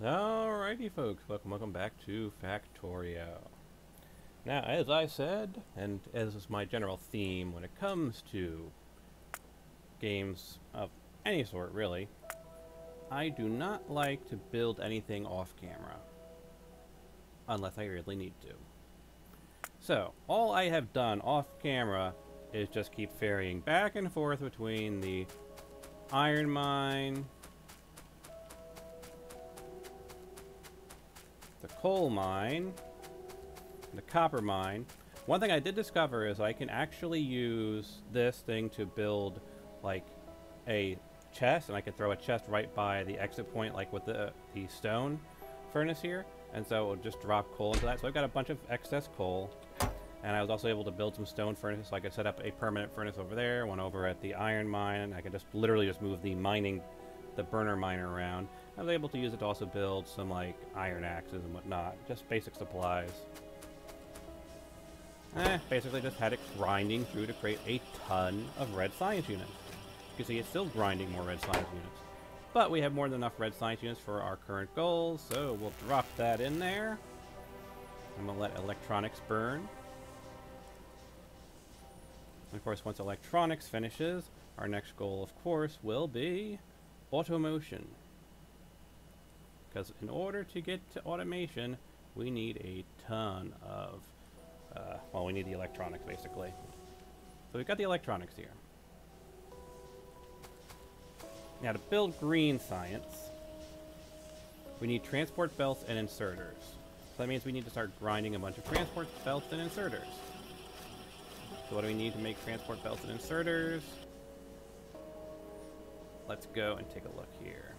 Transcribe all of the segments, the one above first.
Alrighty folks, welcome back to Factorio. Now, as I said, and as is my general theme when it comes to games of any sort really, I do not like to build anything off camera. Unless I really need to. So, all I have done off camera is just keep ferrying back and forth between the iron mine, the coal mine, the copper mine. One thing I did discover is I can actually use this thing to build like a chest, and I can throw a chest right by the exit point, like with the stone furnace here, and so it will just drop coal into that. So I've got a bunch of excess coal, and I was also able to build some stone furnaces, so I could set up a permanent furnace over there, one over at the iron mine. I could just literally just move the burner miner around. I was able to use it to also build some like iron axes and whatnot, just basic supplies. Basically just had it grinding through to create a ton of red science units. You can see it's still grinding more red science units. But we have more than enough red science units for our current goals, so we'll drop that in there. I'm going to let electronics burn. And of course, once electronics finishes, our next goal, of course, will be automotion. Because in order to get to automation, we need a ton of well, we need the electronics, basically. So we've got the electronics here. Now, to build green science, we need transport belts and inserters. So that means we need to start grinding a bunch of transport belts and inserters. So what do we need to make transport belts and inserters? Let's go and take a look here.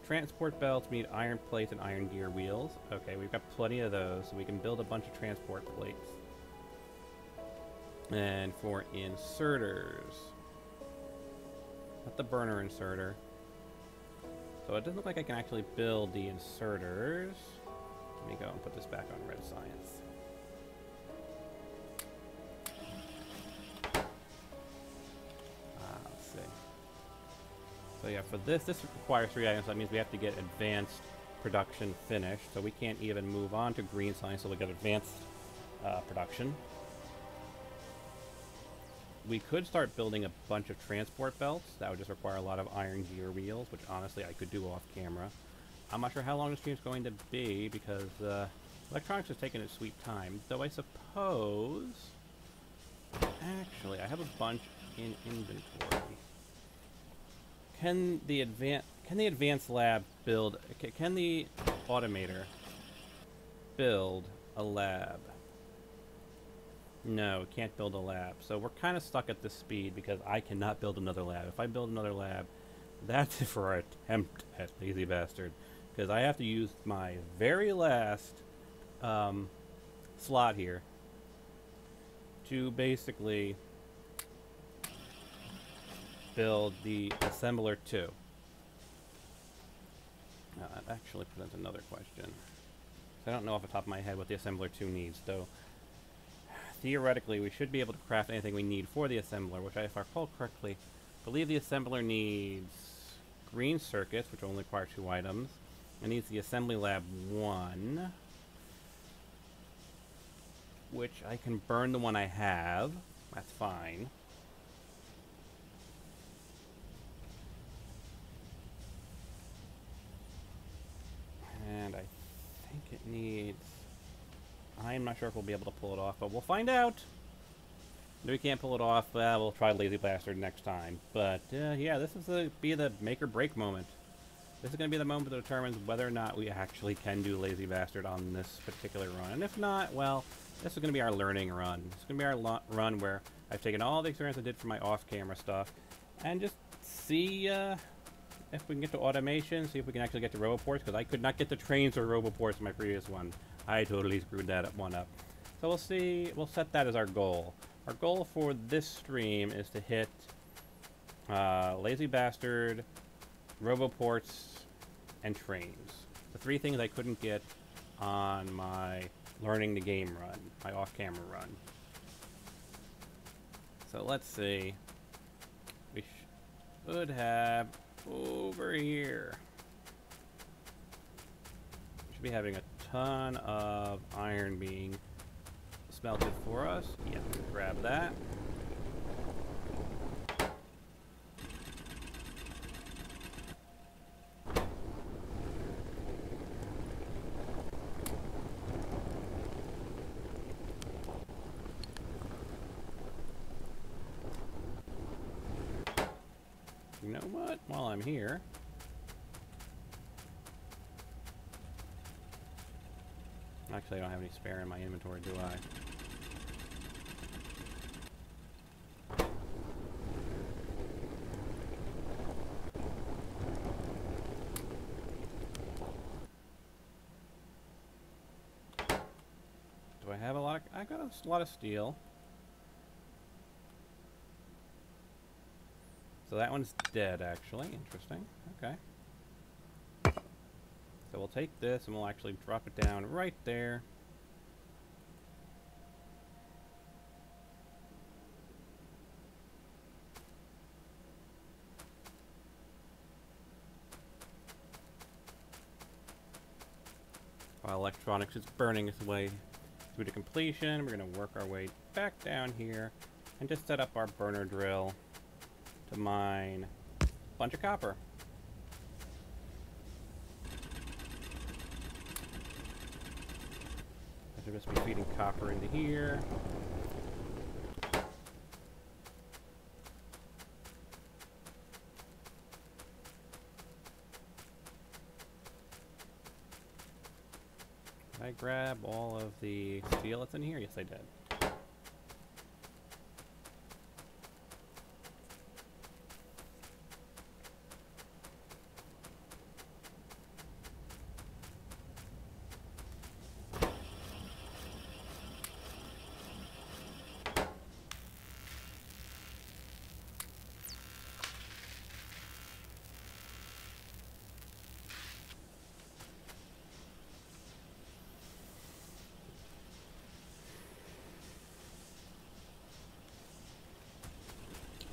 Transport belts, we need iron plates and iron gear wheels. Okay, we've got plenty of those, so we can build a bunch of transport plates. And for inserters, not the burner inserter. So it doesn't look like I can actually build the inserters. Let me go and put this back on red science. So yeah, for this requires 3 items. That means we have to get advanced production finished. So we can't even move on to green science until we get advanced production. We could start building a bunch of transport belts. That would just require a lot of iron gear wheels, which honestly I could do off camera. I'm not sure how long this stream is going to be because electronics is taking its sweet time. Though I suppose... Actually, I have a bunch in inventory. Can the advanced lab build? Can the automator build a lab? No, it can't build a lab. So we're kind of stuck at this speed because I cannot build another lab. If I build another lab, that's for our attempt at Lazy Bastard, because I have to use my very last slot here to basically build the assembler 2. Now that actually presents another question. I don't know off the top of my head what the assembler 2 needs, though theoretically we should be able to craft anything we need for the assembler, which if I recall correctly, I believe the assembler needs green circuits, which only require 2 items. It needs the assembly lab 1, which I can burn the one I have. That's fine. And I think it needs... I'm not sure if we'll be able to pull it off, but we'll find out. If we can't pull it off, we'll try Lazy Bastard next time. But, yeah, this is be the make or break moment. This is going to be the moment that determines whether or not we actually can do Lazy Bastard on this particular run. And if not, well, this is going to be our learning run. This is going to be our run where I've taken all the experience I did for my off-camera stuff and just see... if we can get to automation, see if we can actually get to roboports, because I could not get the trains or roboports in my previous one. I totally screwed that one up. So we'll see, we'll set that as our goal. Our goal for this stream is to hit Lazy Bastard, roboports, and trains. The 3 things I couldn't get on my learning the game run, my off-camera run. So let's see. We should have over here. We should be having a ton of iron being smelted for us. Yeah, grab that. You know what? While I'm here, actually I don't have any spare in my inventory, do I? Do I have a lot of... I got a lot of steel. So that one's dead, actually. Interesting. Okay. So we'll take this and we'll actually drop it down right there. While electronics is burning its way through to completion, we're going to work our way back down here and just set up our burner drill to mine a bunch of copper. I should just be feeding copper into here. Did I grab all of the steel that's in here? Yes, I did.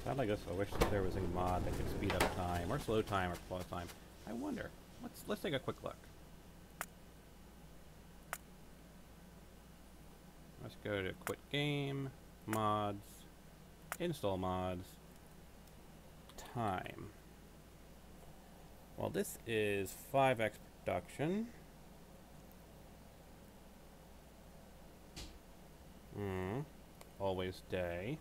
Not like this. I wish there was a mod that could speed up time, or slow time, or pause time. I wonder. Let's take a quick look. Let's go to quit game, mods, install mods, time. Well, this is 5x production. Always day.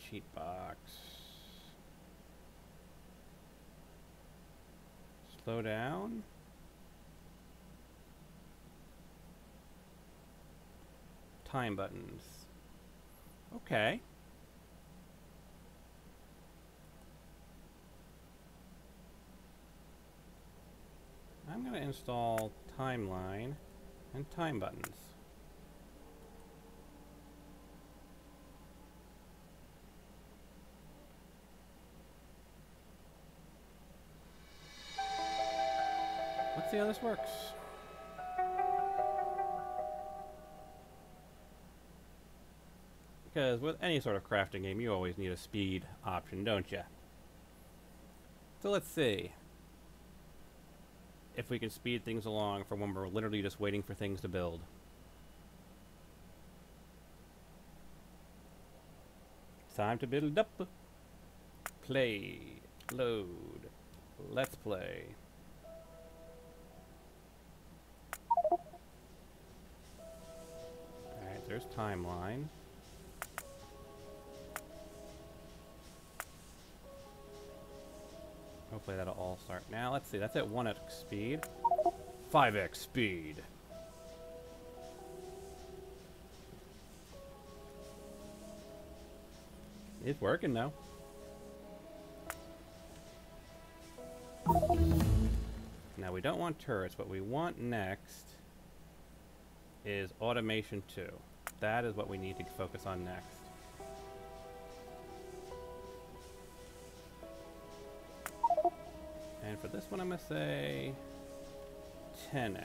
Cheat box. Slow down. Time buttons. Okay. I'm going to install timeline and time buttons. Let's see how this works. Because with any sort of crafting game, you always need a speed option, don't you? So let's see if we can speed things along from when we're literally just waiting for things to build. Time to build up. Play. Load. Let's play. Alright, there's timeline. Hopefully that'll all start now. Let's see, that's at 1x speed. 5x speed. It's working now. Now we don't want turrets. What we want next is automation 2. That is what we need to focus on next. And for this one, I'm going to say 10x.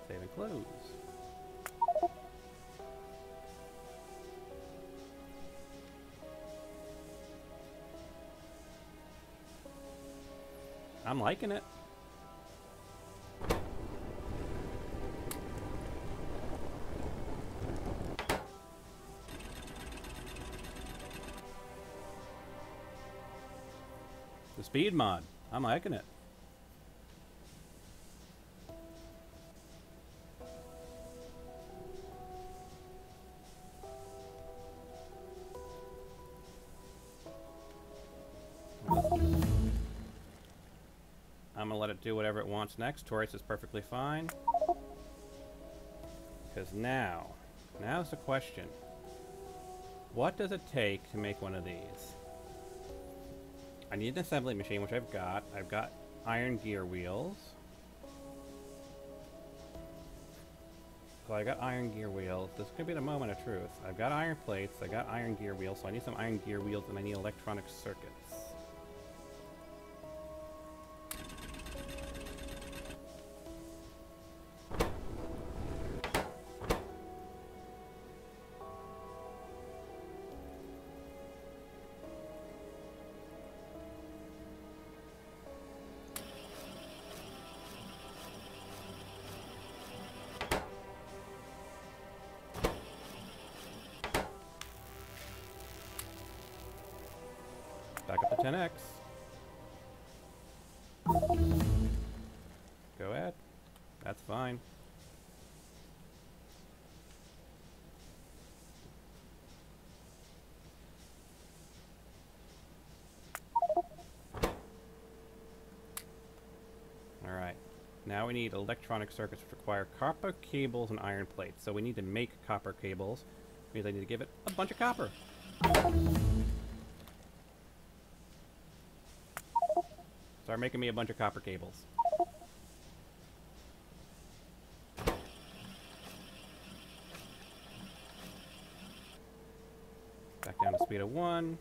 Save and close. I'm liking it. The speed mod. I'm liking it. I'm gonna let it do whatever it wants next. Taurus is perfectly fine. Because now's the question. What does it take to make one of these? I need an assembly machine, which I've got. I've got iron gear wheels. So I got iron gear wheels. This could be the moment of truth. I've got iron plates. I got iron gear wheels. So I need some iron gear wheels, and I need electronic circuits. Back up to 10x. Go ahead. That's fine. Alright. Now we need electronic circuits which require copper cables and iron plates. So we need to make copper cables. Means I need to give it a bunch of copper. Start making me a bunch of copper cables. Back down to speed of 1.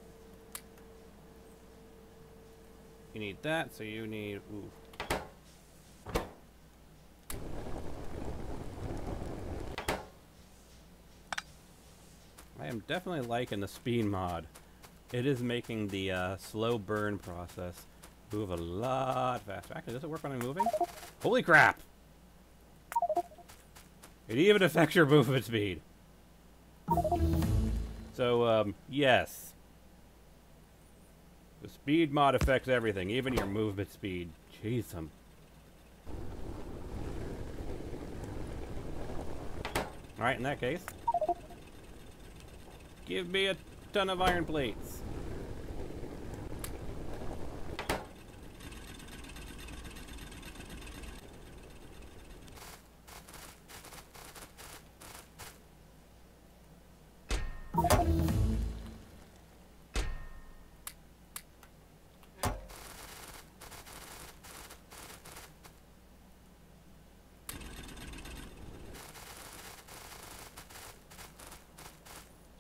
You need that, so you need... Ooh. I am definitely liking the speed mod. It is making the slow burn process move a lot faster. Actually, does it work when I'm moving? Holy crap! It even affects your movement speed. So, yes. The speed mod affects everything, even your movement speed. Jeez. Alright, in that case, give me a ton of iron plates.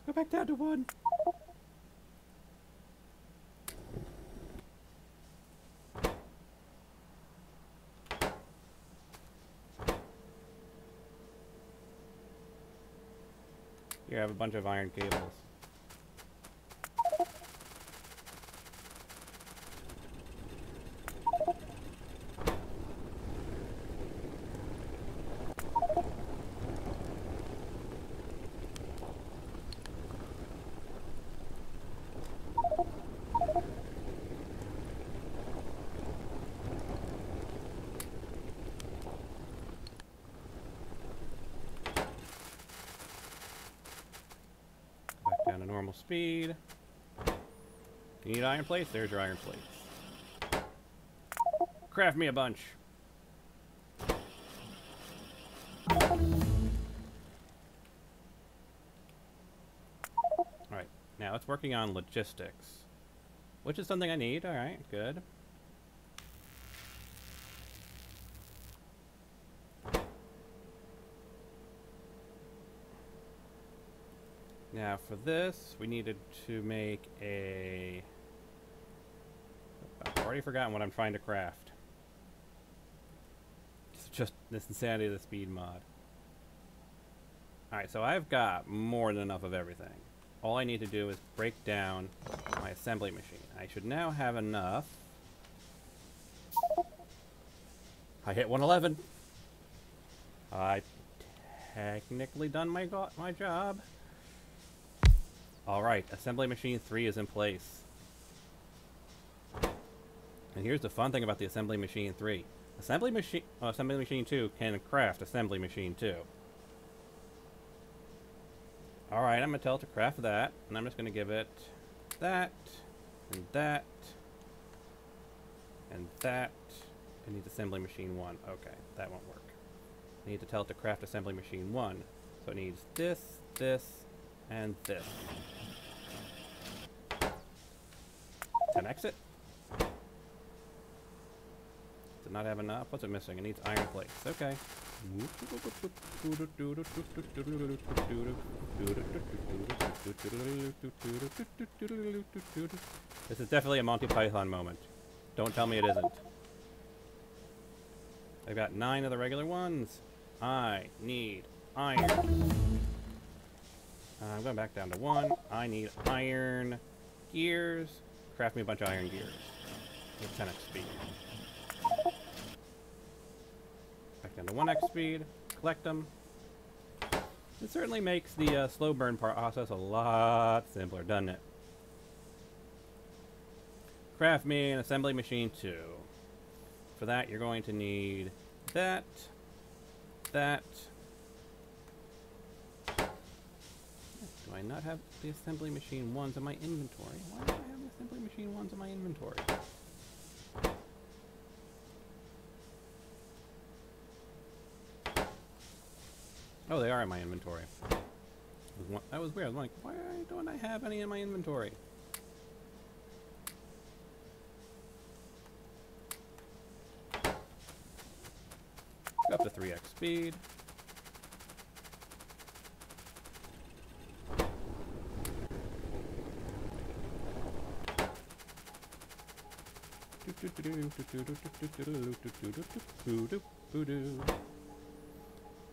Go back down to 1. Here, I have a bunch of iron cables. Down to normal speed. You need iron plates? There's your iron plates. Craft me a bunch. Alright, now it's working on logistics, which is something I need. Alright, good. Now for this, we needed to make a... I've already forgotten what I'm trying to craft. It's just this insanity of the speed mod. Alright, so I've got more than enough of everything. All I need to do is break down my assembly machine. I should now have enough I hit 111. I technically done my job. Alright, assembly machine 3 is in place. And here's the fun thing about the assembly machine 3. Assembly machine 2 can craft assembly machine 2. Alright, I'm going to tell it to craft that. And I'm just going to give it that, and that, and that. It needs assembly machine 1. Okay, that won't work. I need to tell it to craft assembly machine 1. So it needs this, this, and this. 10x it. Did not have enough. What's it missing? It needs iron plates. Okay. This is definitely a Monty Python moment. Don't tell me it isn't. I've got 9 of the regular ones. I need iron. I'm going back down to 1. I need iron gears. Craft me a bunch of iron gears. With 10x speed. Back down to 1x speed. Collect them. It certainly makes the slow burn process a lot simpler, doesn't it? Craft me an assembly machine 2. For that, you're going to need that, that. Do I not have the assembly machine 1s in my inventory? Why do I have the assembly machine 1s in my inventory? Oh, they are in my inventory. That was weird. I was like, why don't I have any in my inventory? Go up to 3x speed.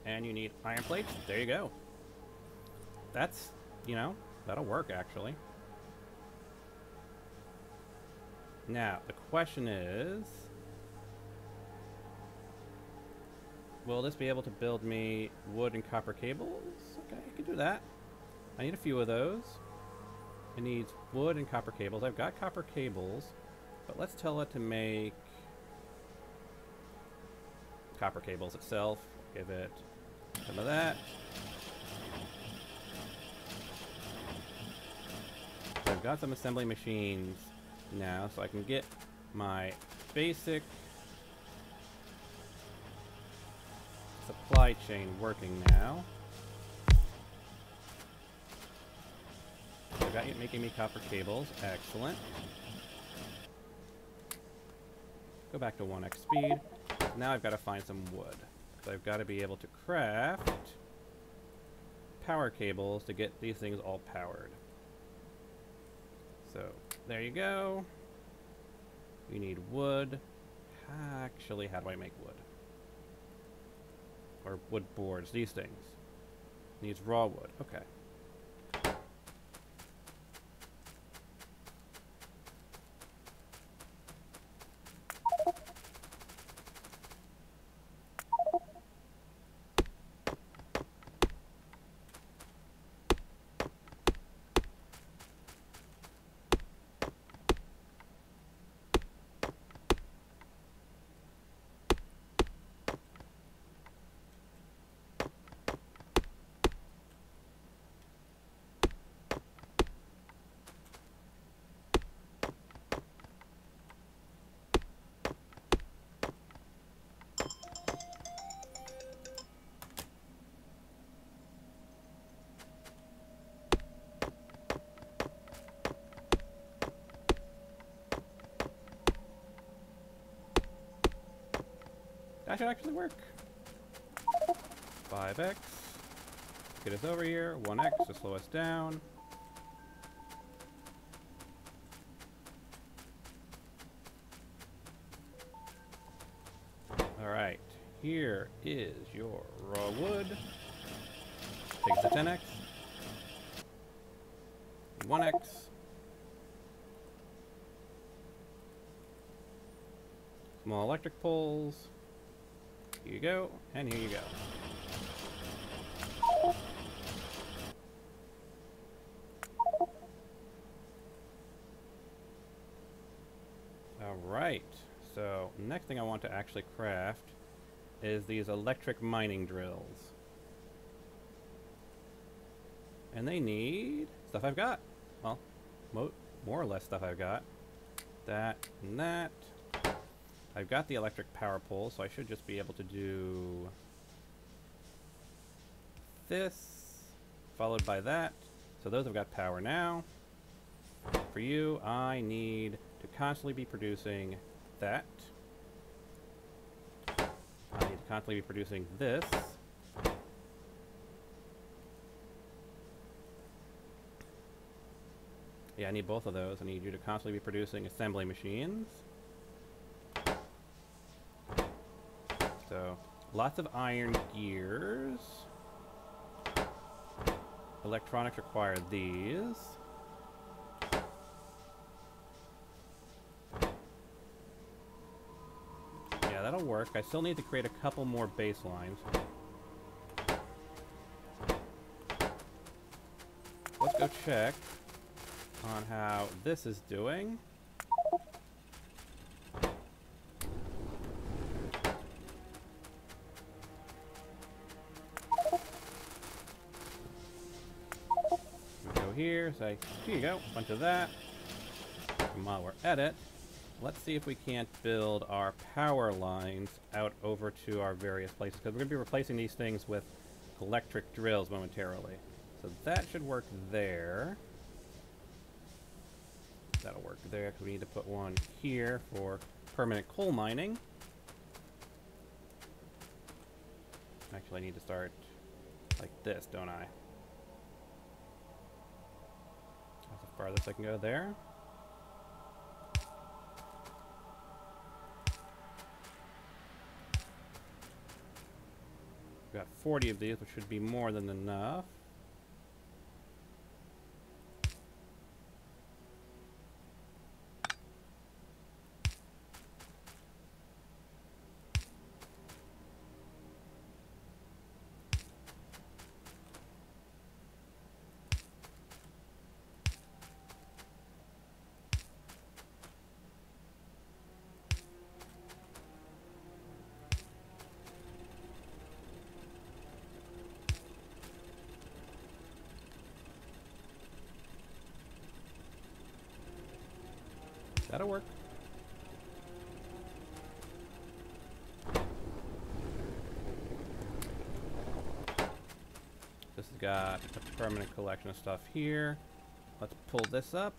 And you need iron plates. There you go. That's, you know, that'll work actually. Now, the question is, will this be able to build me wood and copper cables? Okay, I can do that. I need a few of those. It needs wood and copper cables. I've got copper cables, but let's tell it to make copper cables itself. Give it some of that. So I've got some assembly machines now, so I can get my basic supply chain working now. So I've got you making me copper cables. Excellent. Go back to 1x speed. Now I've got to find some wood. So I've got to be able to craft power cables to get these things all powered. So there you go. You need wood. Actually, how do I make wood? Or wood boards, these things. Needs raw wood. Okay. That should actually work. 5x. Get us over here. 1x to slow us down. Alright. Here is your raw wood. Take us to 10x. 1x. Small electric poles. Here you go, and here you go. Alright, so next thing I want to actually craft is these electric mining drills. And they need stuff I've got. Well, more or less stuff I've got. That and that. I've got the electric power pole, so I should just be able to do this, followed by that. So those have got power now. For you, I need to constantly be producing that. I need to constantly be producing this. Yeah, I need both of those. I need you to constantly be producing assembly machines. So, lots of iron gears. Electronics require these. Yeah, that'll work. I still need to create a couple more baselines. Let's go check on how this is doing. We go here, say, here you go, bunch of that. And while we're at it, let's see if we can't build our power lines out over to our various places, because we're going to be replacing these things with electric drills momentarily. So that should work there. That'll work there, because we need to put one here for permanent coal mining. Actually, I need to start like this, don't I? That's the farthest I can go there. We've got 40 of these, which should be more than enough. That'll work. This has got a permanent collection of stuff here. Let's pull this up,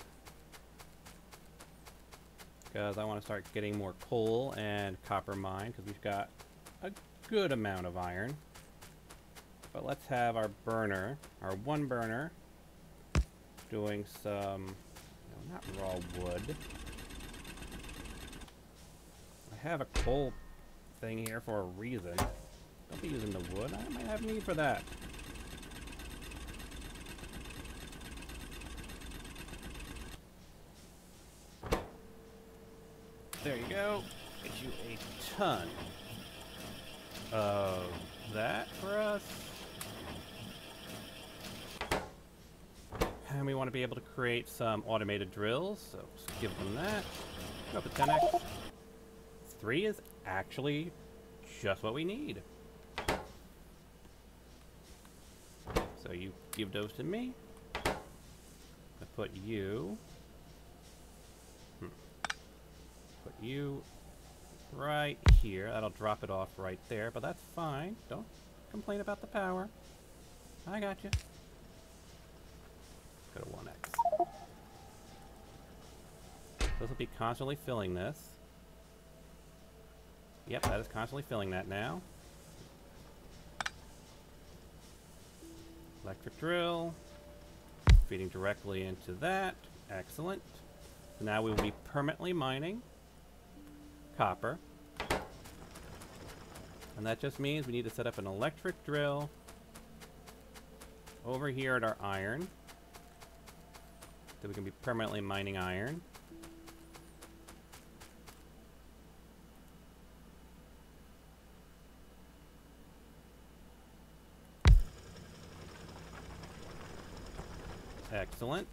because I want to start getting more coal and copper mined, because we've got a good amount of iron. But let's have our burner, our one burner, doing some, no, not raw wood. I have a coal thing here for a reason. Don't be using the wood. I might have need for that. There you go. Get you a ton of that for us. And we want to be able to create some automated drills, so just give them that. Go up to 10x. 3 is actually just what we need. So you give those to me. I put you. Put you right here. That'll drop it off right there, but that's fine. Don't complain about the power. I got you. Go to 1x. This will be constantly filling this. Yep, that is constantly filling that now. Electric drill. Feeding directly into that. Excellent. So now we will be permanently mining copper. And that just means we need to set up an electric drill over here at our iron, so we can be permanently mining iron. Excellent.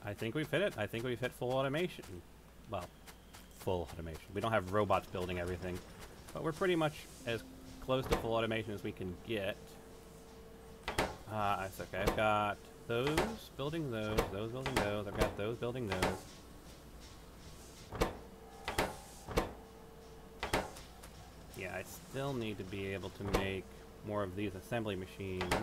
I think we've hit it. I think we've hit full automation. Well, full automation. We don't have robots building everything, but we're pretty much as close to full automation as we can get. It's okay. I've got those building those building those. I've got those building those. Yeah, I still need to be able to make more of these assembly machines.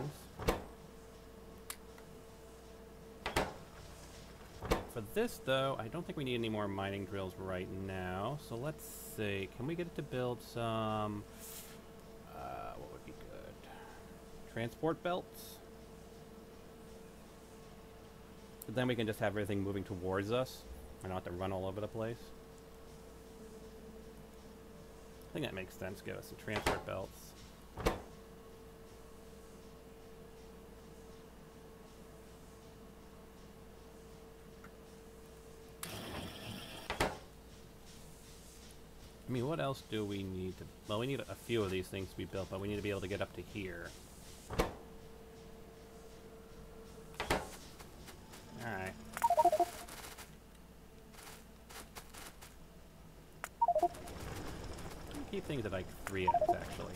For this, though, I don't think we need any more mining drills right now. So let's see. Can we get it to build some... what would be good? Transport belts? But then we can just have everything moving towards us. And not have to run all over the place. I think that makes sense. Give us some transport belts. I mean, what else do we need to... Well, we need a few of these things to be built, but we need to be able to get up to here. Alright. Keep things at like 3x, actually.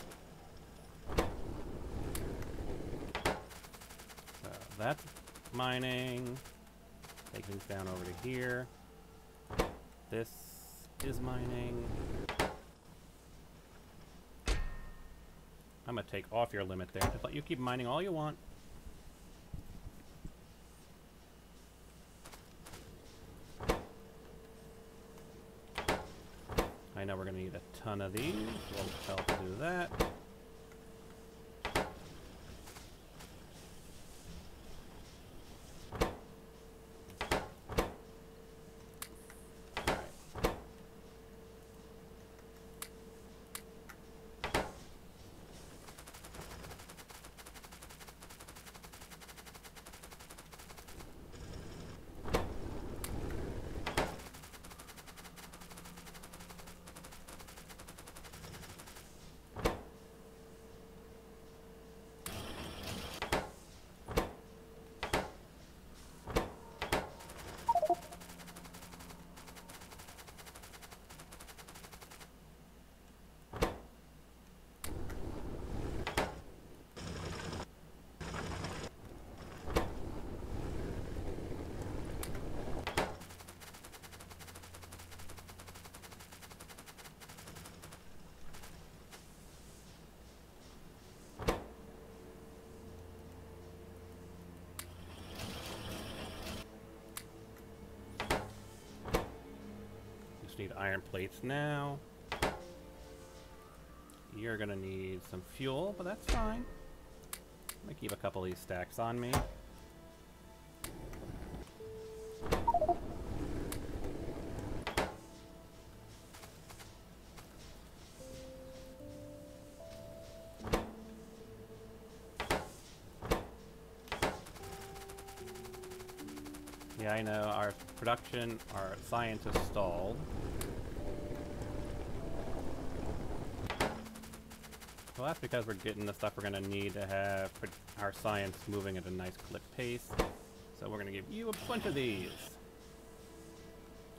So, that's mining. Take things down over to here. This is mining. I'm gonna take off your limit there. Just let you keep mining all you want. I know we're gonna need a ton of these. We'll help do that. Need iron plates now. You're gonna need some fuel, but that's fine. I'm gonna keep a couple of these stacks on me. Yeah, I know, our production, our scientists stalled. Well, that's because we're getting the stuff we're going to need to have our science moving at a nice click pace. So we're going to give you a bunch of these.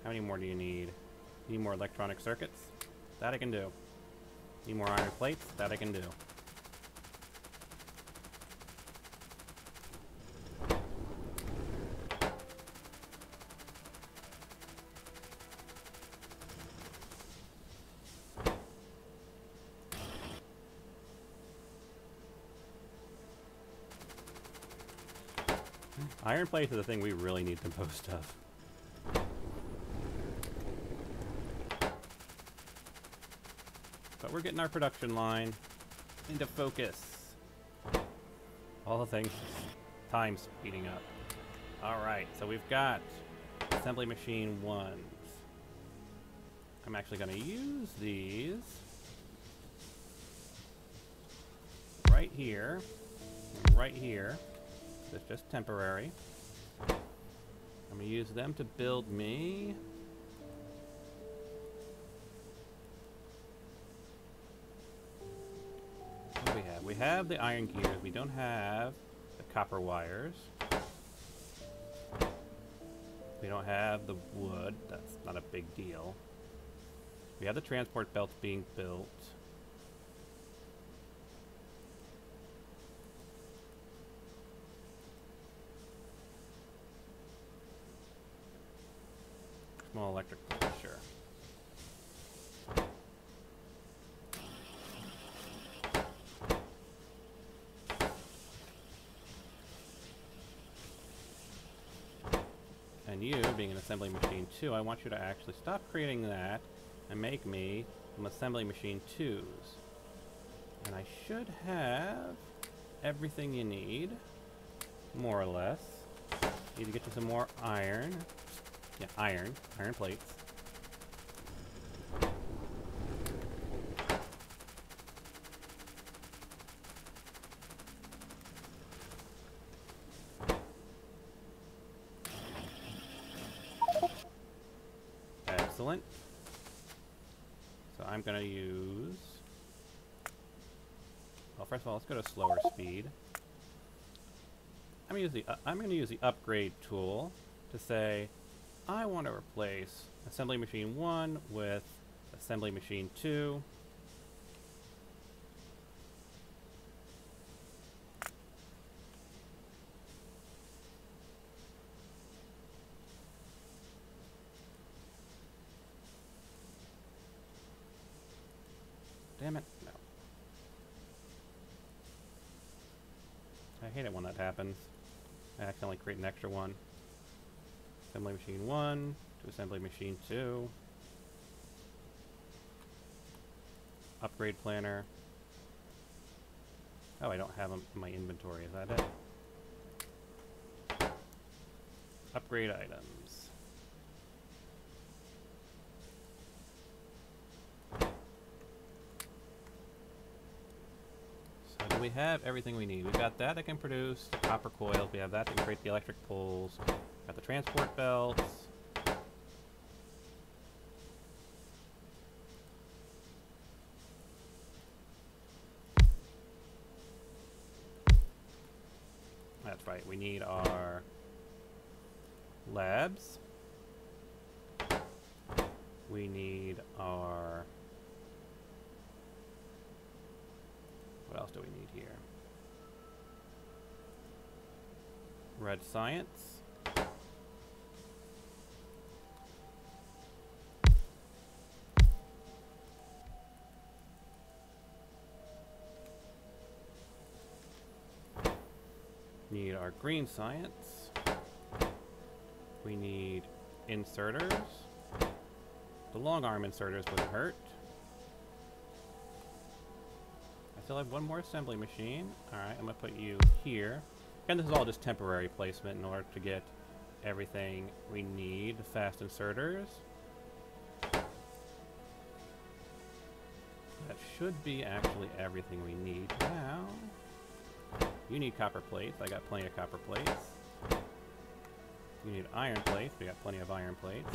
How many more do you need? Need more electronic circuits? That I can do. Need more iron plates? That I can do. Iron plates is the thing we really need the most of. But we're getting our production line into focus. All the things, time speeding up. Alright, so we've got assembly machine 1s. I'm actually going to use these right here, and right here. It's just temporary. I'm going to use them to build me do we have? We have the iron gears. We don't have the copper wires. We don't have the wood. That's not a big deal. We have the transport belts being built. Small electric pole, sure. And you, being an assembly machine 2, I want you to actually stop creating that and make me some assembly machine 2s. And I should have everything you need, more or less. Need to get you some more iron. Yeah, iron plates. Excellent. So I'm gonna use... Well, first of all, let's go to slower speed. I'm gonna use the upgrade tool to say, I want to replace assembly machine 1 with assembly machine 2. Damn it, no. I hate it when that happens. I accidentally create an extra one. Assembly machine 1 to assembly machine 2. Upgrade planner. Oh, I don't have them in my inventory. Is that it? Upgrade items. So do we have everything we need? We've got that can produce the copper coils. We have that can create the electric poles. Got the transport belts. That's right, we need our labs. We need our... What else do we need here? Red science. Need our green science. We need inserters. The long arm inserters wouldn't hurt. I still have one more assembly machine. Alright, I'm gonna put you here. And this is all just temporary placement in order to get everything we need. Fast inserters. That should be actually everything we need now. You need copper plates. I got plenty of copper plates. You need iron plates. We got plenty of iron plates.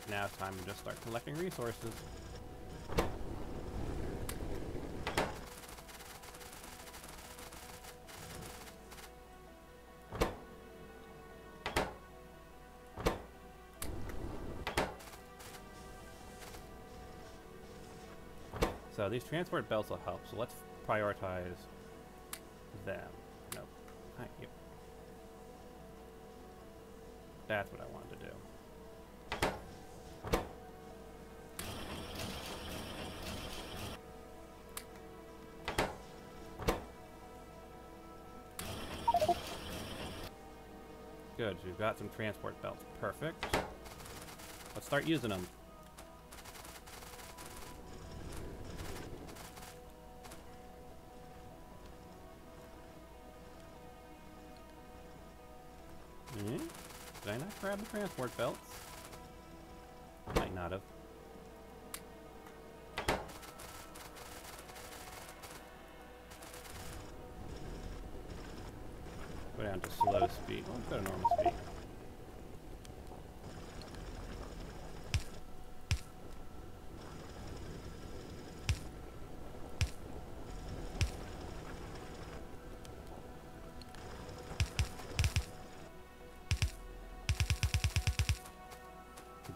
Now it's time to just start collecting resources. So these transport belts will help, so let's prioritize them. Nope. Yep. That's what I wanted to do. Good, so we've got some transport belts. Perfect. Let's start using them. Did I not grab the transport belts? Might not have. Go down to slow speed. Well, let's go to normal speed.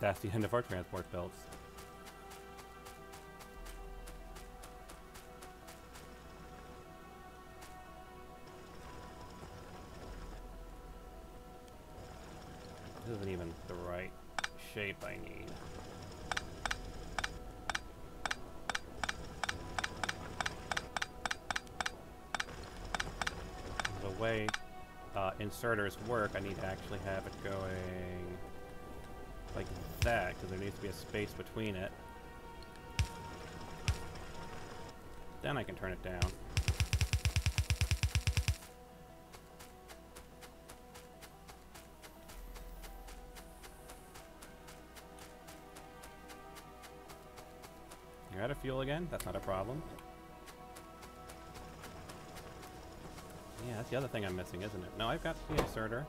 that's the end of our transport belts. This isn't even the right shape I need. The way inserters work, I need to actually have it going like that, because there needs to be a space between it. Then I can turn it down. You're out of fuel again? That's not a problem. Yeah, that's the other thing I'm missing, isn't it? No, I've got the inserter.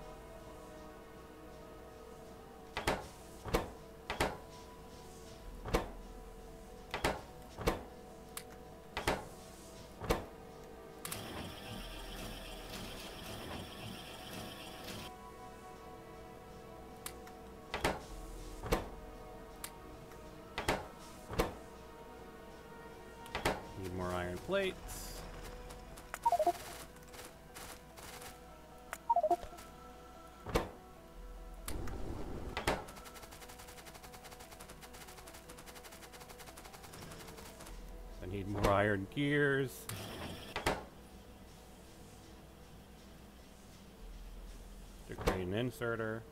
Need more iron plates. I need more iron gears. To create an inserter.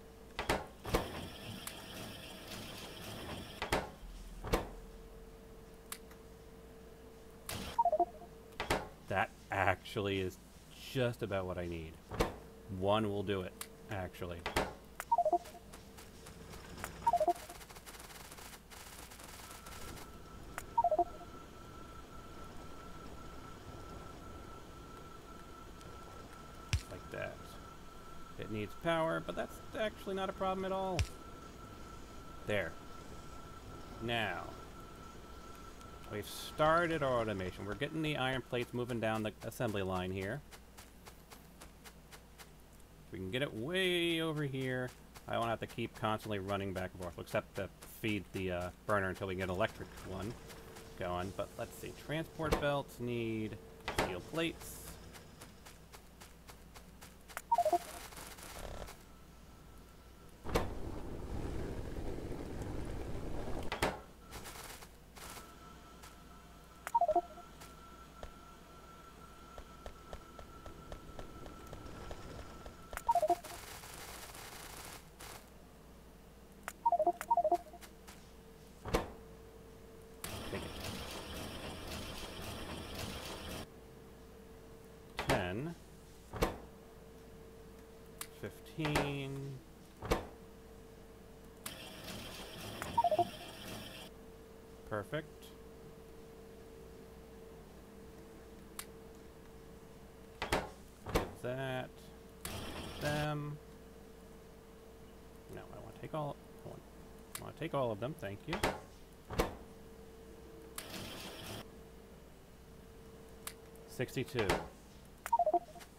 That actually is just about what I need. One will do it, actually. Like that. It needs power, but that's actually not a problem at all. There. Now, we've started our automation. We're getting the iron plates moving down the assembly line here. We can get it way over here. I won't have to keep constantly running back and forth, except to feed the burner until we get an electric one going. But let's see. Transport belts need steel plates. Take it. 10. 15. Perfect. Give that. Them. No, I want to take all. I want to take all of them. Thank you. $62.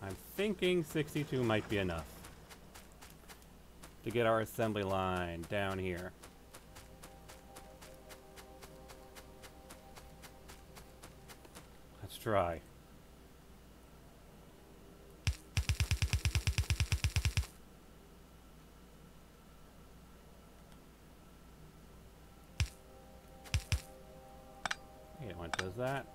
I'm thinking 62 might be enough to get our assembly line down here. Let's try. Okay, it does that.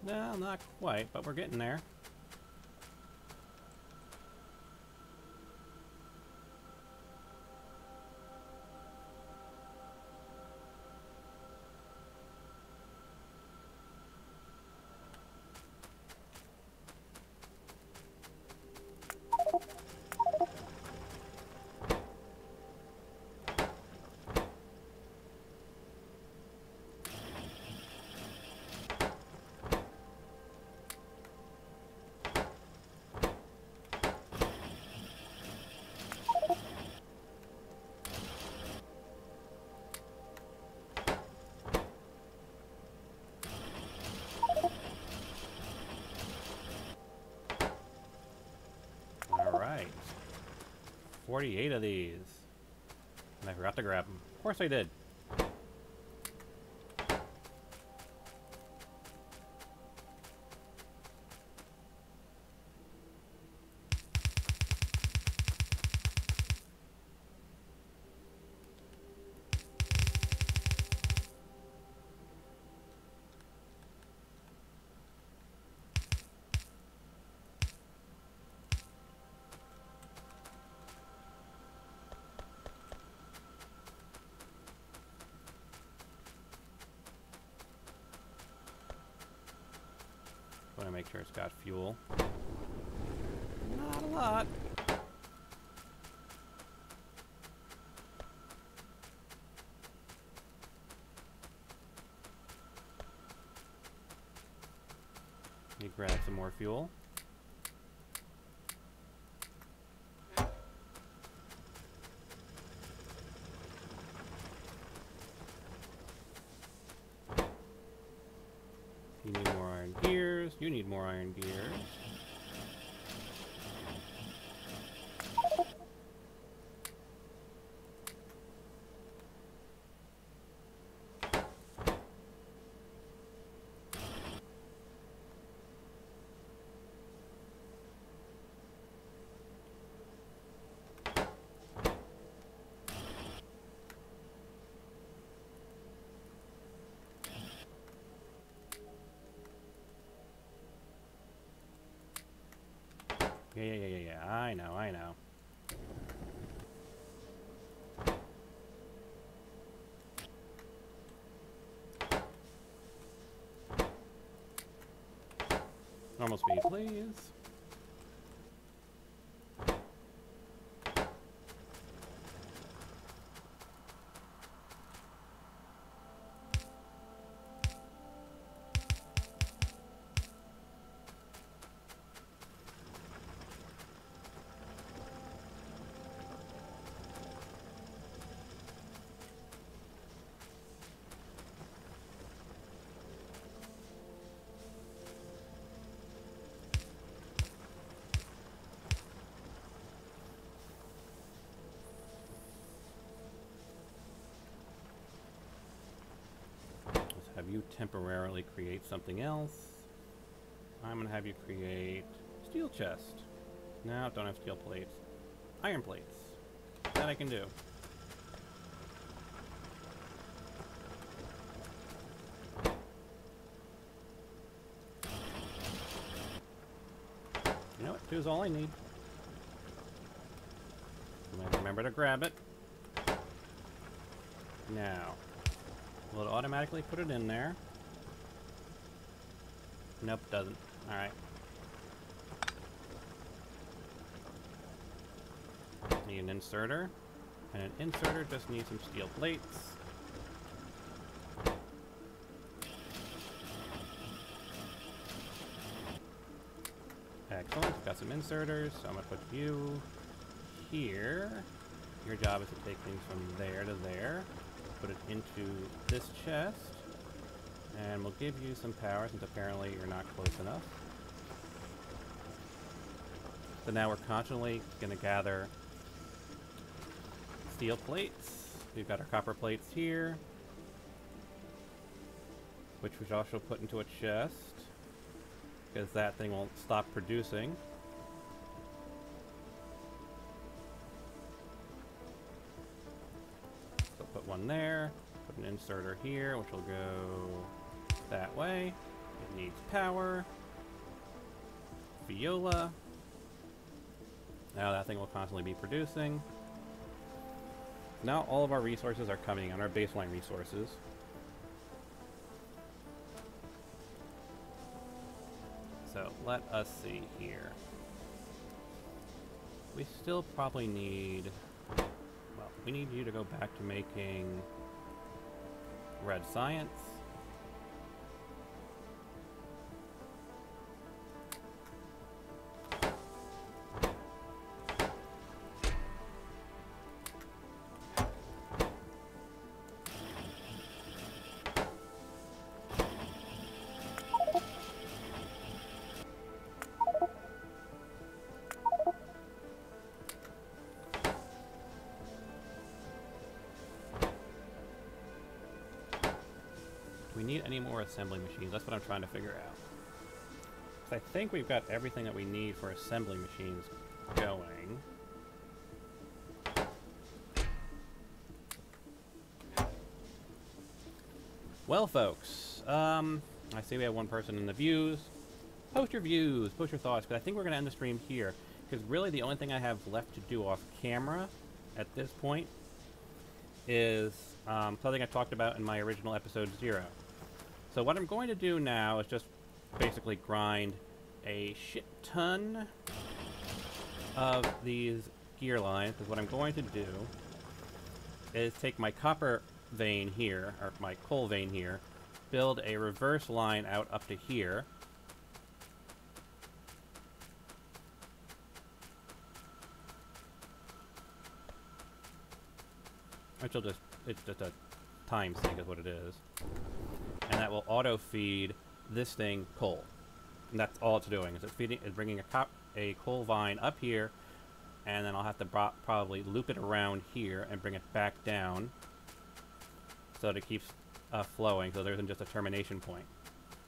No, not quite, but we're getting there. 48 of these. And I forgot to grab them. Of course I did. Want to make sure it's got fuel. Not a lot. Let me grab some more fuel. You need more iron gears. You need more iron gears. Yeah. I know. Normal speed, please. Have you temporarily create something else. I'm gonna have you create steel chest. No, don't have steel plates. Iron plates. That I can do. You know what? Two's all I need. Remember to grab it. Now. Will it automatically put it in there? Nope, doesn't. Alright. Need an inserter. And an inserter just needs some steel plates. Excellent. Got some inserters. So I'm going to put you here. Your job is to take things from there to there. Put it into this chest, and we'll give you some power since apparently you're not close enough. So now we're constantly going to gather steel plates. We've got our copper plates here, which we should also put into a chest, because that thing won't stop producing. Put one there, put an inserter here, which will go that way. It needs power. Viola. Now that thing will constantly be producing. Now all of our resources are coming on, our baseline resources. So let us see here. We still probably need... We need you to go back to making red science. Do we need any more assembly machines? That's what I'm trying to figure out. 'Cause I think we've got everything that we need for assembly machines going. Well, folks, I see we have one person in the views. Post your views, post your thoughts, because I think we're going to end the stream here. Because really the only thing I have left to do off camera at this point is something I talked about in my original episode 0. So what I'm going to do now is just basically grind a shit ton of these gear lines, because what I'm going to do is take my copper vein here, or my coal vein here, build a reverse line out up to here. Which will just, it's just a time sink is what it is. And that will auto feed this thing coal. And that's all it's doing, is it's bringing a coal vine up here, and then I'll have to probably loop it around here and bring it back down so that it keeps flowing, so there isn't just a termination point.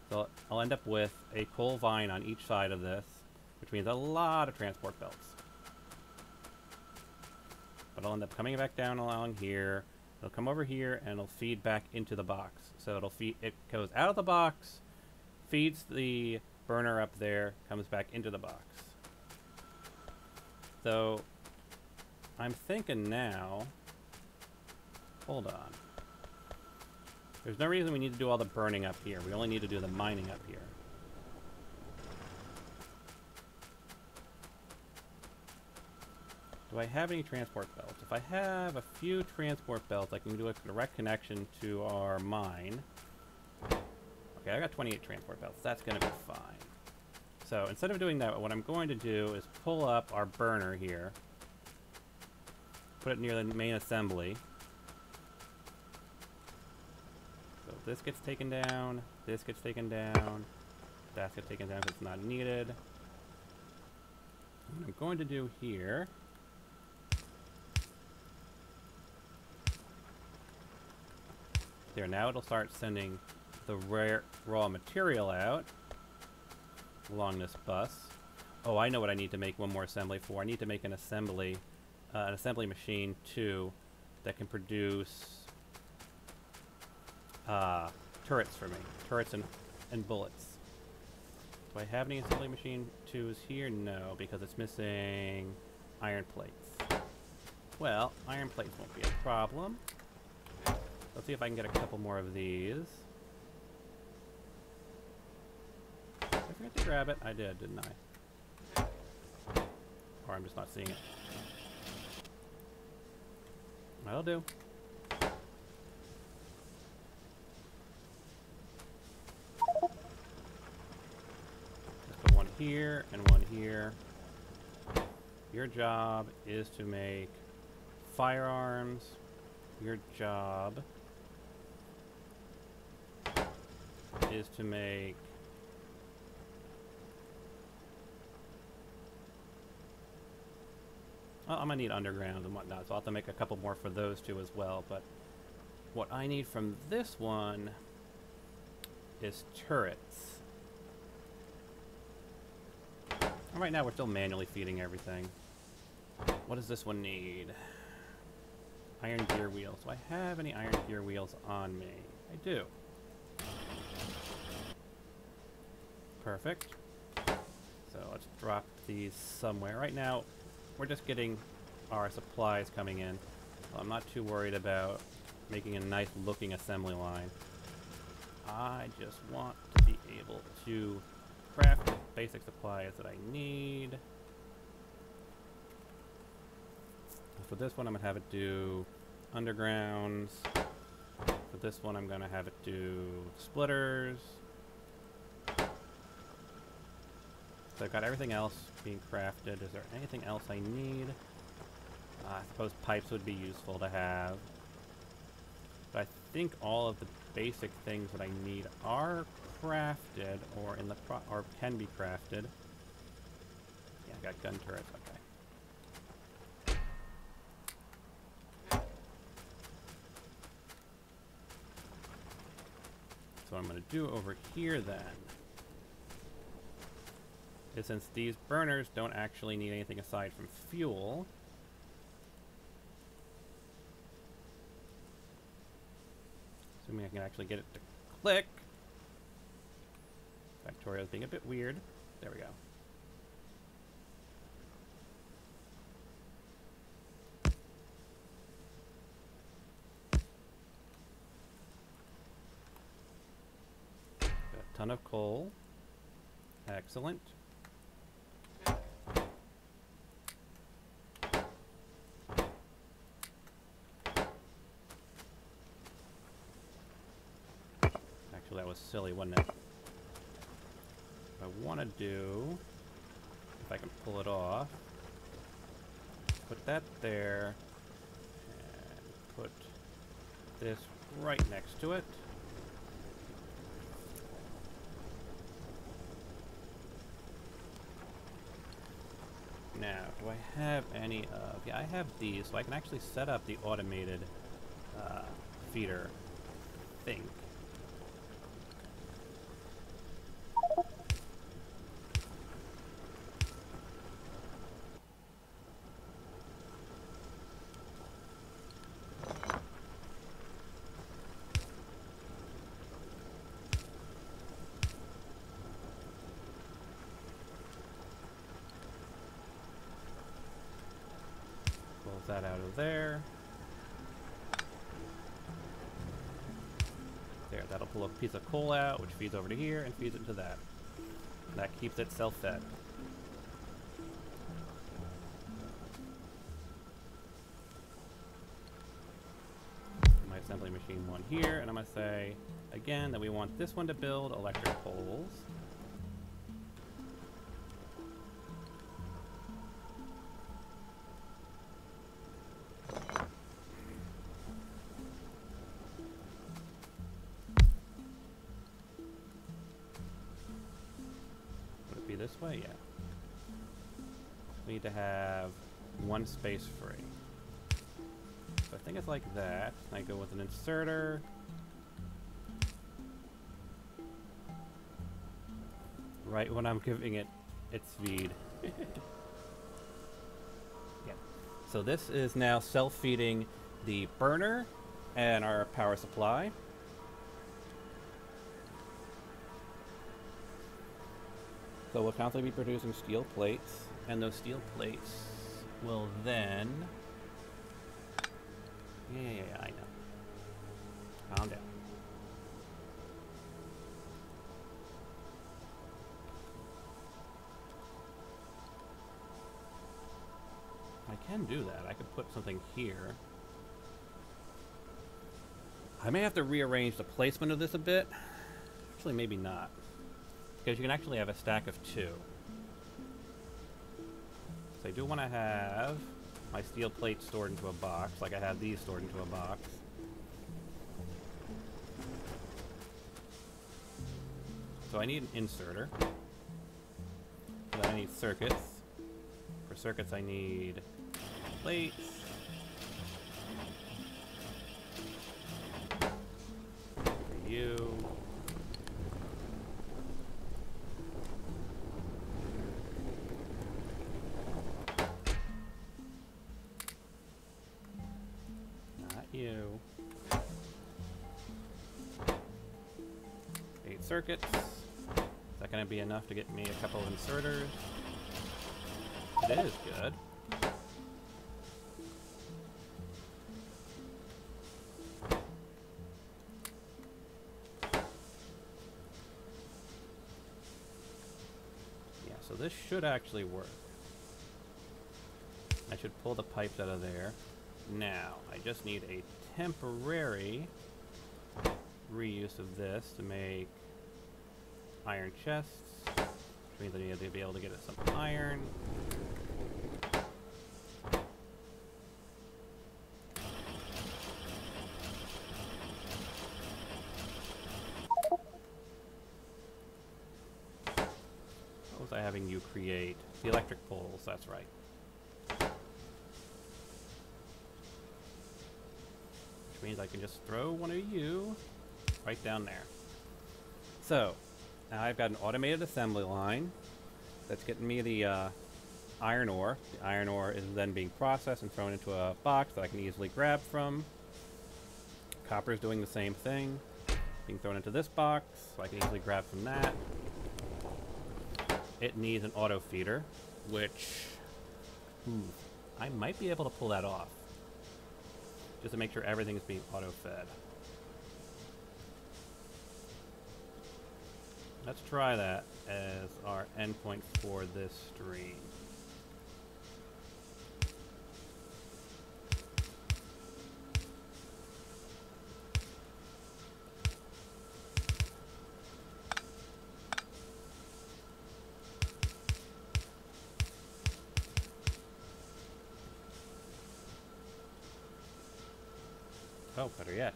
So I'll end up with a coal vine on each side of this, which means a lot of transport belts. But I'll end up coming back down along here. It'll come over here and it'll feed back into the box. So it goes out of the box, feeds the burner up there, comes back into the box. So I'm thinking now, hold on. There's no reason we need to do all the burning up here. We only need to do the mining up here. Do I have any transport belts? If I have a few transport belts, I can do a direct connection to our mine. Okay, I got 28 transport belts. That's going to be fine. So instead of doing that, what I'm going to do is pull up our burner here. Put it near the main assembly. So this gets taken down. This gets taken down. That gets taken down because it's not needed. What I'm going to do here... There, now it'll start sending the raw material out along this bus. Oh, I know what I need to make one more assembly for. I need to make an assembly machine too that can produce turrets for me. Turrets and bullets. Do I have any assembly machine 2s here? No, because it's missing iron plates. Well, iron plates won't be a problem. Let's see if I can get a couple more of these. Did I forget to grab it? I did, didn't I? Or I'm just not seeing it. That'll do. Let's put one here and one here. Your job is to make firearms. Your job is to make well, I'm gonna need underground and whatnot, so I'll have to make a couple more for those two as well. But what I need from this one is turrets. And right now we're still manually feeding everything. What does this one need? Iron gear wheels. Do I have any iron gear wheels on me? I do. Perfect. So let's drop these somewhere. Right now, we're just getting our supplies coming in. So I'm not too worried about making a nice looking assembly line. I just want to be able to craft the basic supplies that I need. For this one, I'm going to have it do undergrounds. For this one, I'm going to have it do splitters. So I've got everything else being crafted. Is there anything else I need? I suppose pipes would be useful to have. But I think all of the basic things that I need are crafted or in the or can be crafted. Yeah, I got gun turrets. Okay. what I'm going to do over here then is, since these burners don't actually need anything aside from fuel, assuming I can actually get it to click. Factorio is being a bit weird. There we go. Got a ton of coal. Excellent. Actually, that was silly, wasn't it? What I want to do, if I can pull it off, put that there, and put this right next to it. Now, do I have any of... Yeah, I have these, so I can actually set up the automated feeder, I think. That out of there. There, that'll pull a piece of coal out, which feeds over to here and feeds into that. And that keeps it self-fed. My assembly machine one here, and I'm going to say, again, that we want this one to build electric poles. This way, yeah. We need to have one space free. So I think it's like that. I go with an inserter. Right when I'm giving it its feed. Yeah. So this is now self-feeding the burner and our power supply. So we'll constantly be producing steel plates, and those steel plates will then... Yeah, I know. Calm down. I can do that. I could put something here. I may have to rearrange the placement of this a bit. Actually, maybe not. Because you can actually have a stack of 2. So I do want to have my steel plates stored into a box, like I have these stored into a box. So I need an inserter. So then I need circuits. For circuits I need plates. For you. You. 8 circuits. Is that going to be enough to get me a couple of inserters? It is good. Yeah, so this should actually work. I should pull the pipes out of there. Now, I just need a temporary reuse of this to make iron chests, which means I need to be able to get some iron. What was I having you create? The electric poles, that's right. Means I can just throw one of you right down there. So, now I've got an automated assembly line that's getting me the iron ore. The iron ore is then being processed and thrown into a box that I can easily grab from. Copper is doing the same thing, being thrown into this box, so I can easily grab from that. It needs an auto feeder, which I might be able to pull that off, just to make sure everything is being auto fed. Let's try that as our endpoint for this stream. Oh, better yet.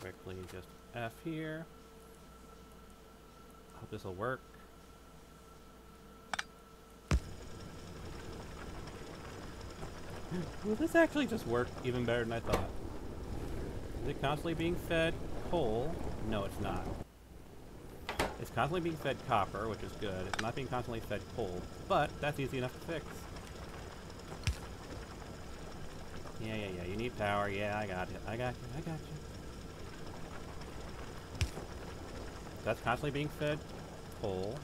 Quickly just F here. Hope this will work. Will this actually just work even better than I thought? Is it constantly being fed coal? No, it's not. It's constantly being fed copper, which is good. It's not being constantly fed coal, but that's easy enough to fix. Yeah, you need power. Yeah, I got it. I got you. That's constantly being fed coal.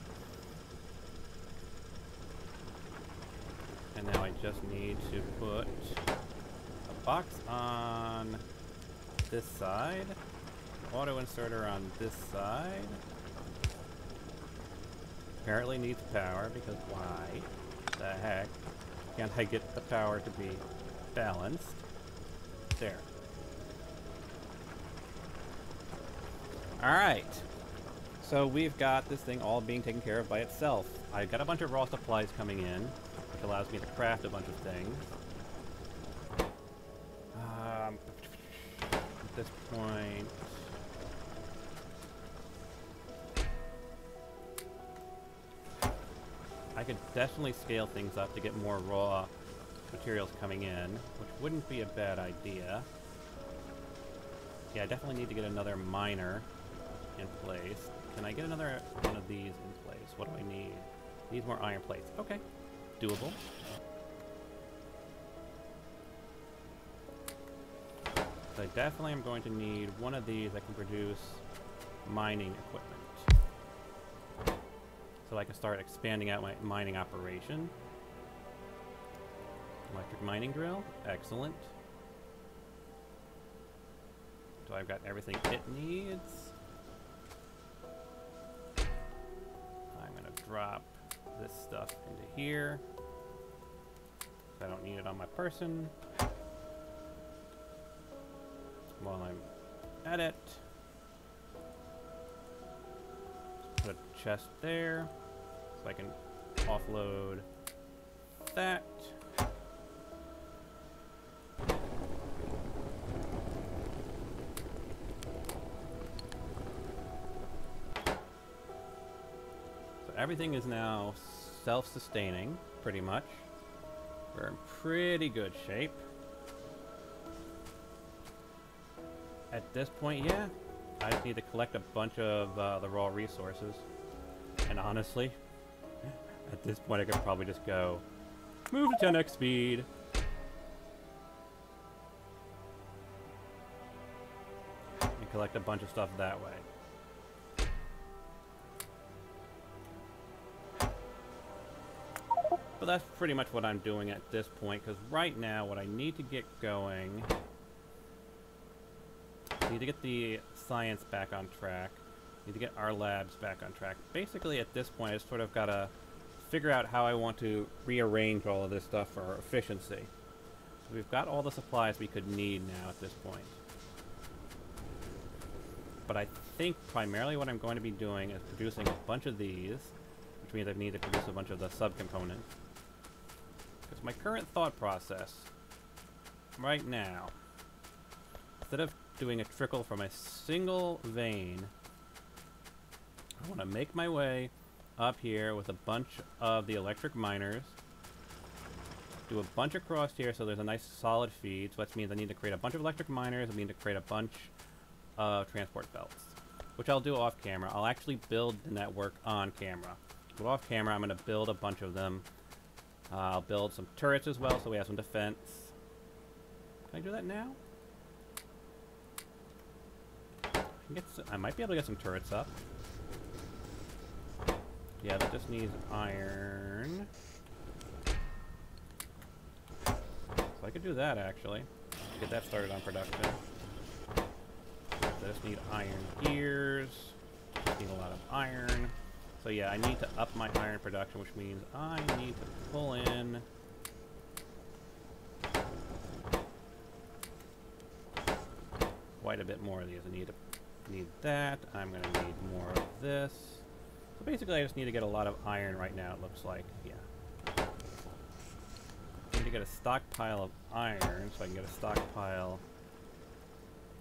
And now I just need to put a box on this side, auto inserter on this side. Apparently needs power, because why the heck can't I get the power to be balanced? There. Alright. So we've got this thing all being taken care of by itself. I've got a bunch of raw supplies coming in, which allows me to craft a bunch of things. At this point... I could definitely scale things up to get more raw materials coming in, which wouldn't be a bad idea. Yeah, I definitely need to get another miner in place. Can I get another one of these in place? What do I need? Need more iron plates. Okay. Doable. So I definitely am going to need one of these that can produce mining equipment, so I can start expanding out my mining operation. Electric mining drill. Excellent. So I've got everything it needs. I'm going to drop this stuff into here. I don't need it on my person. While I'm at it, put a chest there so I can offload that. So everything is now self-sustaining, pretty much. We're in pretty good shape. At this point, yeah, I just need to collect a bunch of the raw resources. And honestly, at this point I could probably just go move to 10x speed. And collect a bunch of stuff that way. But that's pretty much what I'm doing at this point, because right now what I need to get going... Need to get the science back on track. Need to get our labs back on track. Basically, at this point, I just sort of gotta figure out how I want to rearrange all of this stuff for efficiency. So we've got all the supplies we could need now at this point. But I think primarily what I'm going to be doing is producing a bunch of these, which means I need to produce a bunch of the subcomponents. Because my current thought process right now, instead of doing a trickle from a single vein, I want to make my way up here with a bunch of the electric miners, do a bunch across here so there's a nice solid feed. So that means I need to create a bunch of electric miners. I need to create a bunch of transport belts, which I'll do off camera. I'll actually build the network on camera. But off camera, I'm going to build a bunch of them. I'll build some turrets as well so we have some defense. Can I do that now? I might be able to get some turrets up. Yeah, that just needs iron. So I could do that, actually. Get that started on production. I just need iron gears. Just need a lot of iron. So yeah, I need to up my iron production, which means I need to pull in... quite a bit more of these. I need that. I'm going to need more of this. So basically, I just need to get a lot of iron right now, it looks like. Yeah. I need to get a stockpile of iron so I can get a stockpile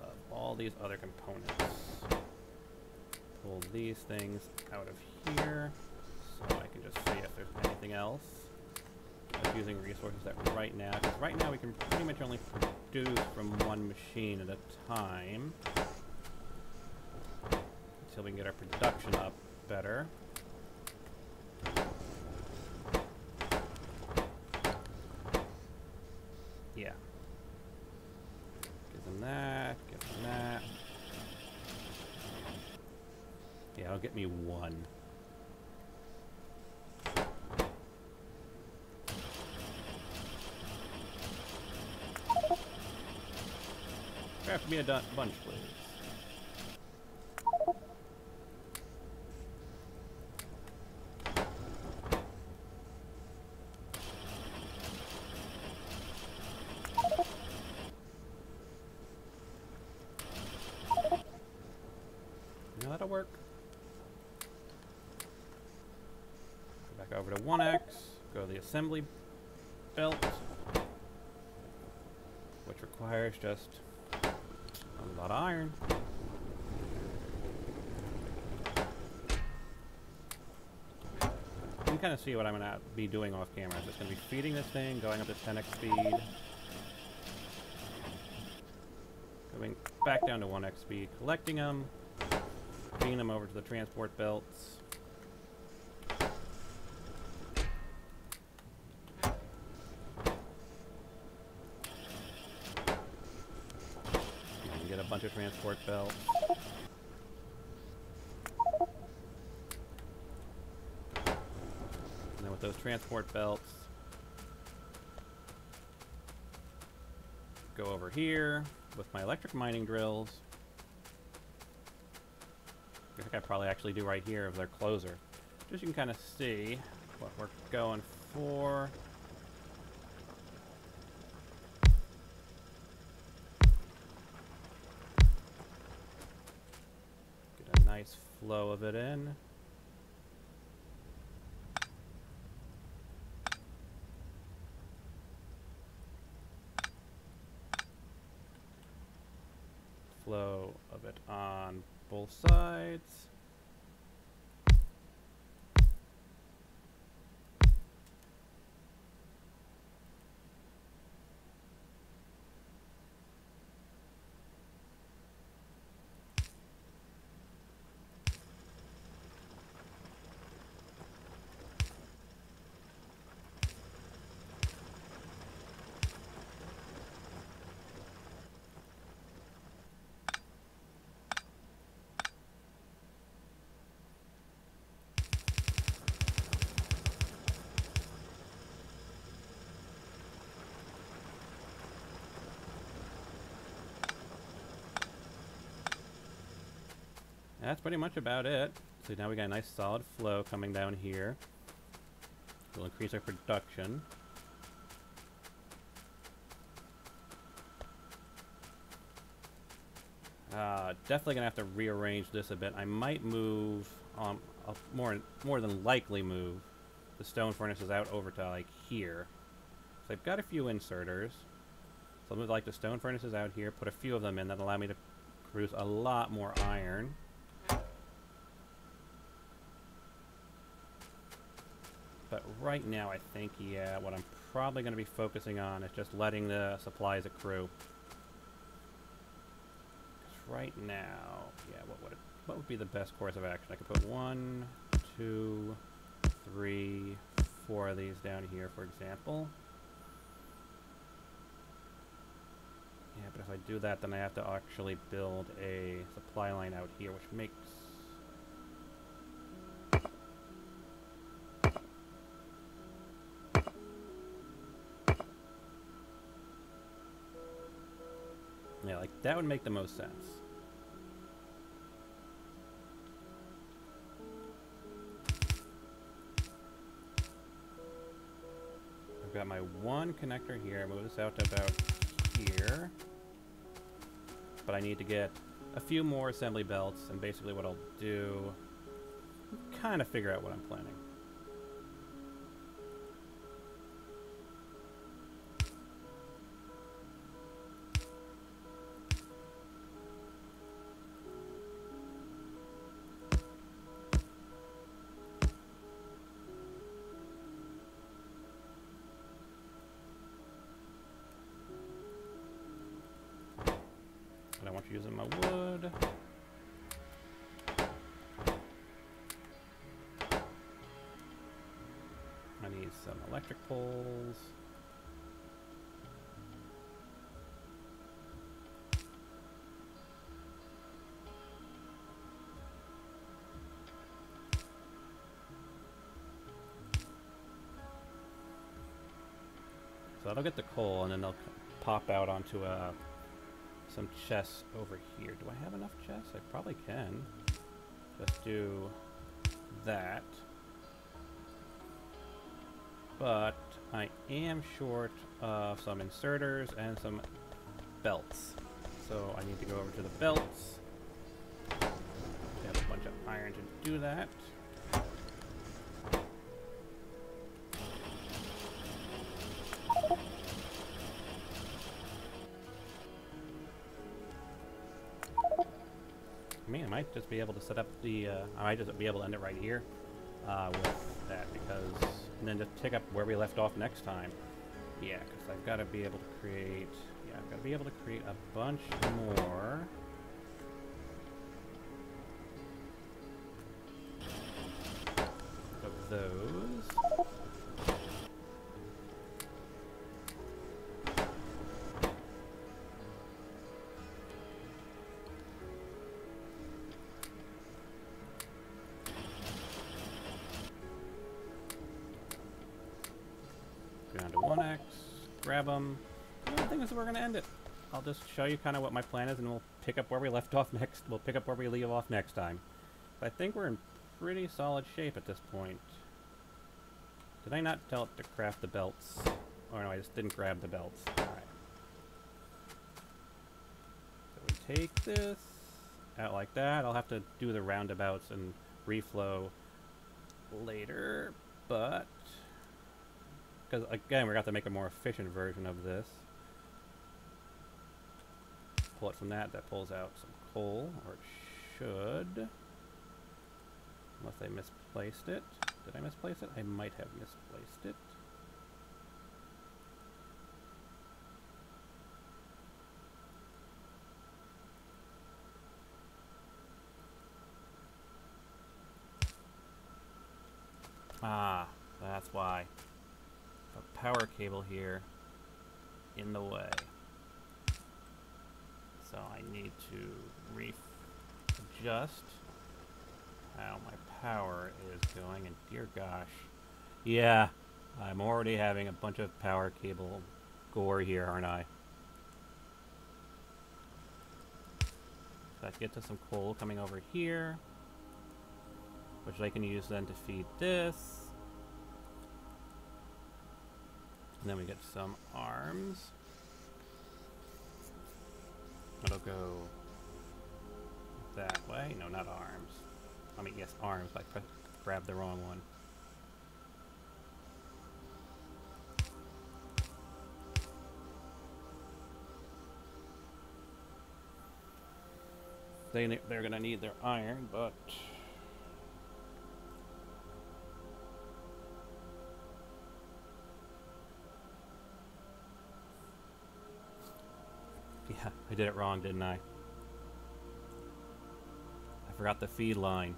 of all these other components. Pull these things out of here so I can just see if there's anything else. Just using resources that right now, because right now we can pretty much only produce from one machine at a time until we can get our production up better. Yeah. Give them that, give them that. Yeah, it'll get me one. Craft me a bunch, please. No, that'll work. Go back over to 1X. Go to the assembly belt, which requires just a lot of iron. You can kind of see what I'm going to be doing off camera. I'm just going to be feeding this thing, going up to 10x speed, going back down to 1x speed, collecting them, feeding them over to the transport belts. Get a bunch of transport belts. And then with those transport belts, go over here with my electric mining drills. I think I probably actually do right here of their closer. Just so you can kind of see what we're going for. Get a nice flow of it in. Flow of it on both sides. That's pretty much about it. So now we got a nice solid flow coming down here. We'll increase our production. Definitely gonna have to rearrange this a bit. I might move, more than likely move the stone furnaces out over to like here. So I've got a few inserters. So I'll move like the stone furnaces out here, put a few of them in that allow me to produce a lot more iron. But right now, I think, yeah, what I'm probably going to be focusing on is just letting the supplies accrue. 'Cause right now, yeah, what would be the best course of action? I could put 1, 2, 3, 4 of these down here, for example. Yeah, but if I do that, then I have to actually build a supply line out here, which makes... Yeah, like, that would make the most sense. I've got my one connector here, move this out to about here. But I need to get a few more assembly belts, and basically what I'll do, kind of figure out what I'm planning. I don't want you using my wood. I need some electric poles. So that'll get the coal, and then they'll pop out onto some chests over here. Do I have enough chests? I probably can. Just do that. But I am short of some inserters and some belts. So I need to go over to the belts. I have a bunch of iron to do that. I mean, I might just be able to set up the, I might just be able to end it right here with that, because, and then just pick up where we left off next time. Yeah, because I've got to be able to create, yeah, I've got to be able to create a bunch more. Of those. Down to 1x, grab them. The thing is, we're going to end it. I'll just show you kind of what my plan is, and we'll pick up where we left off next. We'll pick up where we leave off next time. But I think we're in pretty solid shape at this point. Did I not tell it to craft the belts? Oh no, I just didn't grab the belts. Alright. So we take this out like that. I'll have to do the roundabouts and reflow later, but... because, again, we're going to have to make a more efficient version of this. Pull it from that. That pulls out some coal, or it should. Unless I misplaced it. Did I misplace it? I might have misplaced it. Ah, that's why. A power cable here in the way. So I need to readjust how my power is going, and dear gosh. Yeah, I'm already having a bunch of power cable gore here, aren't I? That gets us some coal coming over here, which I can use then to feed this. And then we get some arms. It'll go that way. No, not arms. I mean, yes, arms, but I grabbed the wrong one. They're going to need their iron, but... I did it wrong, didn't I? I forgot the feed line.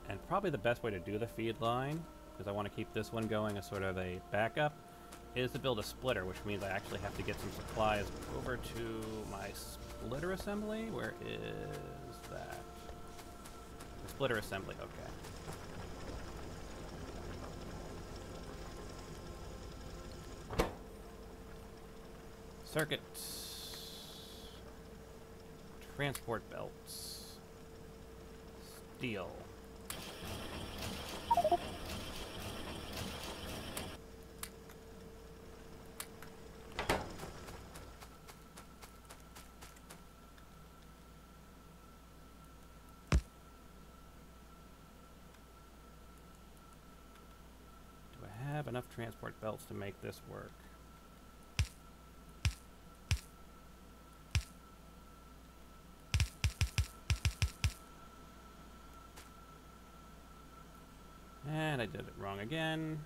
And probably the best way to do the feed line, because I want to keep this one going as sort of a backup, is to build a splitter, which means I actually have to get some supplies over to my splitter assembly. Where is that? The splitter assembly, okay. Circuits. Transport belts. Steel. Have enough transport belts to make this work. And I did it wrong again.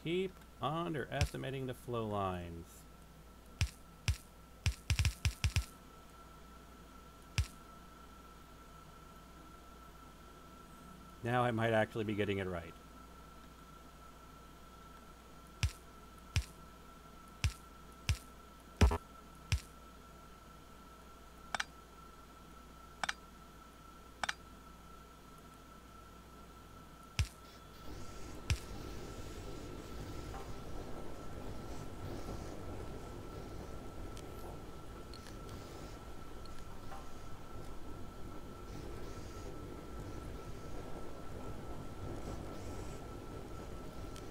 Keep underestimating the flow lines. Now I might actually be getting it right.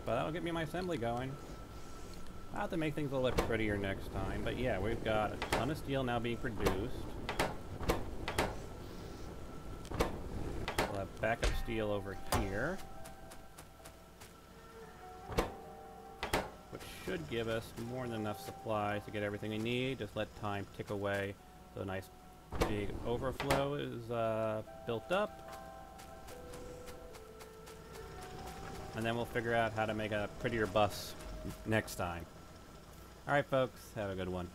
But that'll get me my assembly going. I'll have to make things a little bit prettier next time. But yeah, we've got a ton of steel now being produced. We'll have backup steel over here, which should give us more than enough supplies to get everything we need. Just let time tick away so a nice big overflow is built up. And then we'll figure out how to make a prettier bus next time. Alright folks, have a good one.